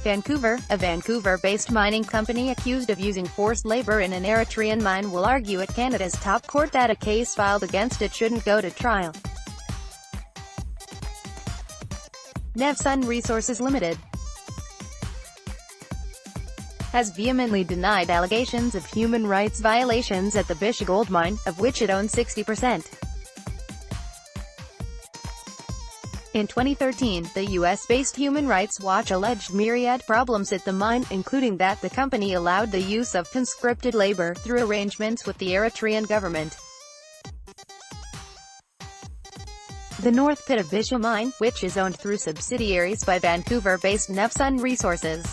Vancouver, a Vancouver-based mining company accused of using forced labor in an Eritrean mine will argue at Canada's top court that a case filed against it shouldn't go to trial. Nevsun Resources Limited has vehemently denied allegations of human rights violations at the Bisha gold mine, of which it owns 60%. In 2013, the US-based Human Rights Watch alleged myriad problems at the mine, including that the company allowed the use of conscripted labor, through arrangements with the Eritrean government. The North Pit of Bisha mine, which is owned through subsidiaries by Vancouver-based Nevsun Resources.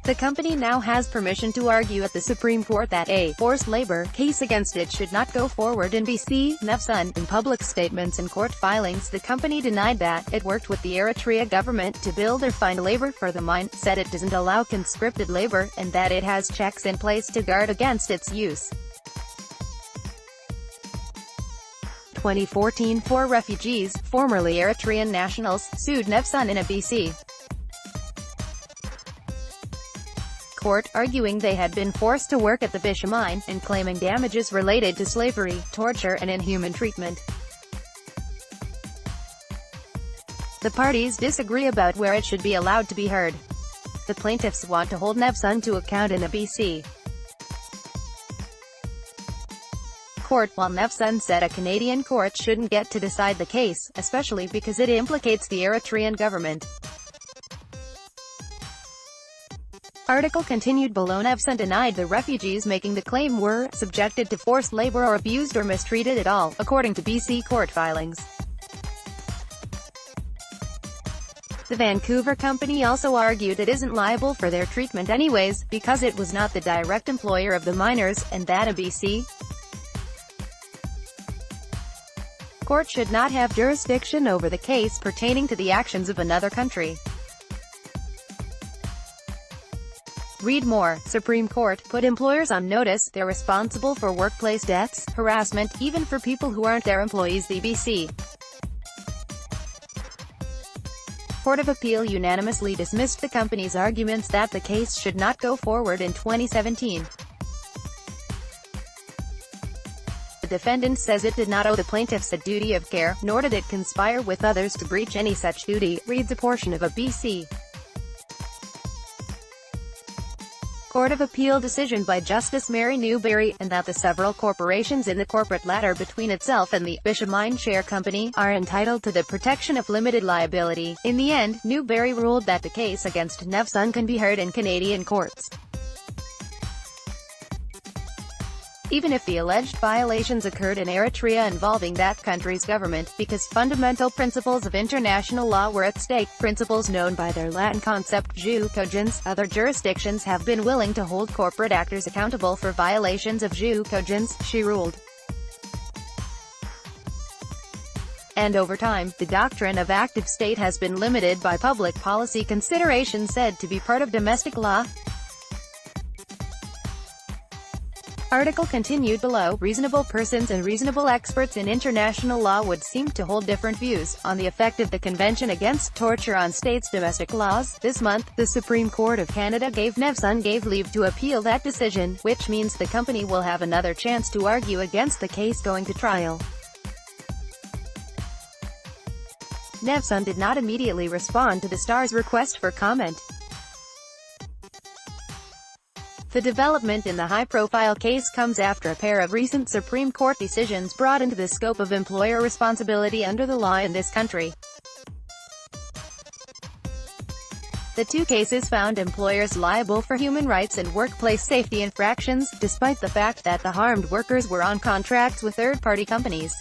The company now has permission to argue at the Supreme Court that a forced labor case against it should not go forward in BC. Nevsun, in public statements and court filings, the company denied that it worked with the Eritrea government to build or find labor for the mine, said it doesn't allow conscripted labor, and that it has checks in place to guard against its use. 2014, 4 refugees, formerly Eritrean nationals, sued Nevsun in a BC court, arguing they had been forced to work at the Bisha mine, and claiming damages related to slavery, torture and inhuman treatment. The parties disagree about where it should be allowed to be heard. The plaintiffs want to hold Nevsun to account in a BC court, while Nevsun said a Canadian court shouldn't get to decide the case, especially because it implicates the Eritrean government. Article continued below. Nevsun denied the refugees making the claim were subjected to forced labor or abused or mistreated at all, according to BC court filings. The Vancouver company also argued it isn't liable for their treatment anyways, because it was not the direct employer of the miners, and that a BC court should not have jurisdiction over the case pertaining to the actions of another country. Read more. Supreme Court put employers on notice they're responsible for workplace deaths, harassment, even for people who aren't their employees. The BC Court of Appeal unanimously dismissed the company's arguments that the case should not go forward in 2017. The defendant says it did not owe the plaintiffs a duty of care, nor did it conspire with others to breach any such duty, reads a portion of a BC Court of Appeal decision by Justice Mary Newberry, and that the several corporations in the corporate ladder between itself and the Bisha Mine Share Company are entitled to the protection of limited liability. In the end, Newberry ruled that the case against Nevsun can be heard in Canadian courts, even if the alleged violations occurred in Eritrea involving that country's government, because fundamental principles of international law were at stake, principles known by their Latin concept jus cogens. Other jurisdictions have been willing to hold corporate actors accountable for violations of jus cogens, she ruled. And over time, the doctrine of active state has been limited by public policy considerations said to be part of domestic law. Article continued below. Reasonable persons and reasonable experts in international law would seem to hold different views on the effect of the Convention Against Torture on states' domestic laws. This month, the Supreme Court of Canada gave Nevsun leave to appeal that decision, which means the company will have another chance to argue against the case going to trial. Nevsun did not immediately respond to the Star's request for comment. The development in the high-profile case comes after a pair of recent Supreme Court decisions brought into the scope of employer responsibility under the law in this country. The two cases found employers liable for human rights and workplace safety infractions, despite the fact that the harmed workers were on contracts with third-party companies.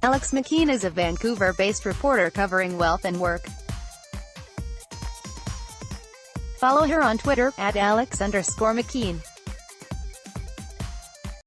Alex McKean is a Vancouver-based reporter covering wealth and work. Follow her on Twitter, @Alex_McKean.